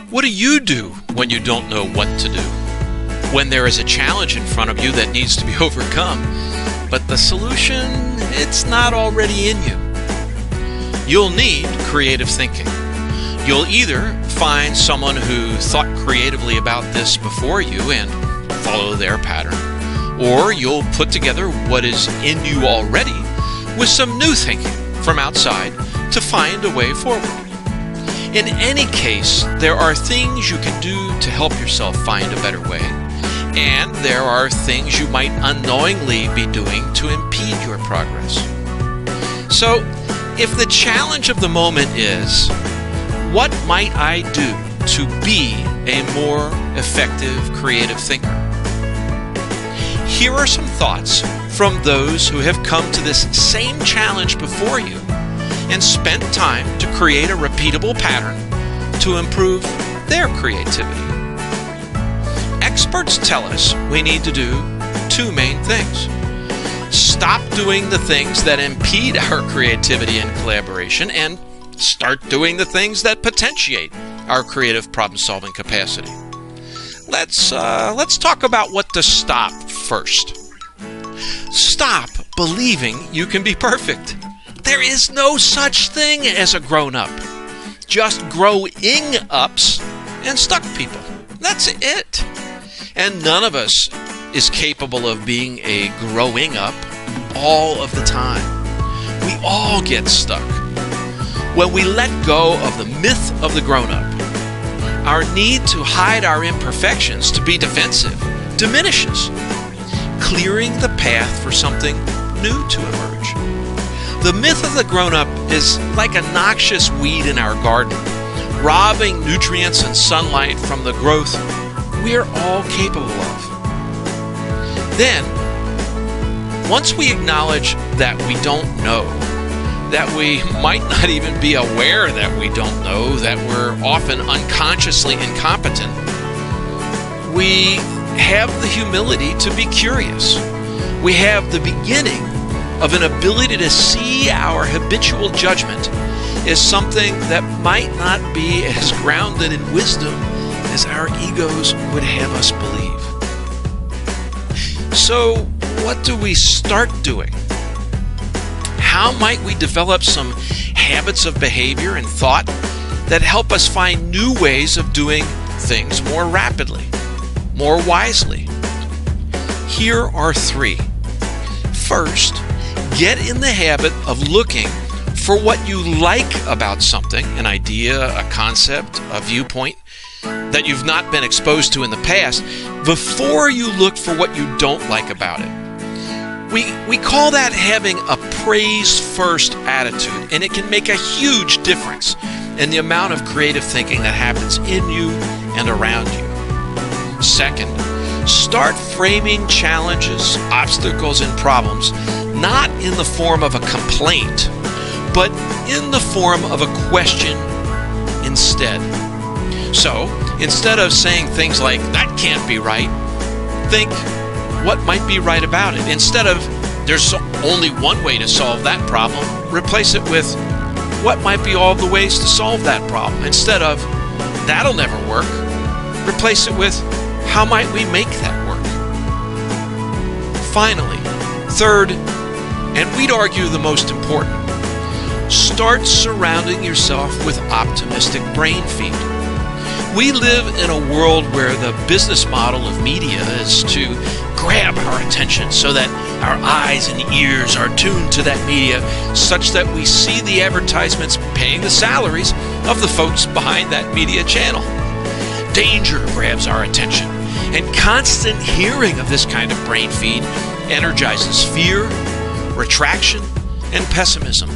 What do you do when you don't know what to do? When there is a challenge in front of you that needs to be overcome, but the solution, it's not already in you? You'll need creative thinking. You'll either find someone who thought creatively about this before you and follow their pattern, or you'll put together what is in you already with some new thinking from outside to find a way forward. In any case, there are things you can do to help yourself find a better way, and there are things you might unknowingly be doing to impede your progress. So, if the challenge of the moment is, what might I do to be a more effective creative thinker? Here are some thoughts from those who have come to this same challenge before you and spent time to create a repeatable pattern to improve their creativity. Experts tell us we need to do two main things. Stop doing the things that impede our creativity and collaboration, and start doing the things that potentiate our creative problem-solving capacity. Let's talk about what to stop first. Stop believing you can be perfect. There is no such thing as a grown-up. Just growing-ups and stuck people. That's it. And none of us is capable of being a growing up all of the time. We all get stuck. When we let go of the myth of the grown-up, our need to hide our imperfections, to be defensive, diminishes, clearing the path for something new to emerge. The myth of the grown-up is like a noxious weed in our garden, robbing nutrients and sunlight from the growth we are all capable of. Then, once we acknowledge that we don't know, that we might not even be aware that we don't know, that we're often unconsciously incompetent, we have the humility to be curious. We have the beginning of an ability to see our habitual judgment as something that might not be as grounded in wisdom as our egos would have us believe. So, what do we start doing? How might we develop some habits of behavior and thought that help us find new ways of doing things more rapidly, more wisely? Here are three. First, get in the habit of looking for what you like about something, an idea, a concept, a viewpoint that you've not been exposed to in the past, before you look for what you don't like about it. We call that having a praise-first attitude, and it can make a huge difference in the amount of creative thinking that happens in you and around you. Second, start framing challenges, obstacles, and problems not in the form of a complaint, but in the form of a question instead. So, instead of saying things like, that can't be right, think, what might be right about it? Instead of, there's only one way to solve that problem, replace it with, what might be all the ways to solve that problem? Instead of, that'll never work, replace it with, how might we make that work? Finally, third, and we'd argue the most important, start surrounding yourself with optimistic brain feed. We live in a world where the business model of media is to grab our attention so that our eyes and ears are tuned to that media such that we see the advertisements paying the salaries of the folks behind that media channel. Danger grabs our attention, and constant hearing of this kind of brain feed energizes fear, retraction, and pessimism.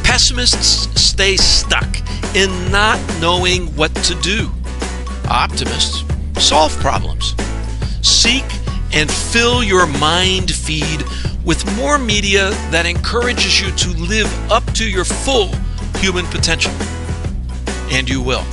Pessimists stay stuck in not knowing what to do. Optimists solve problems. Seek and fill your mind feed with more media that encourages you to live up to your full human potential. And you will.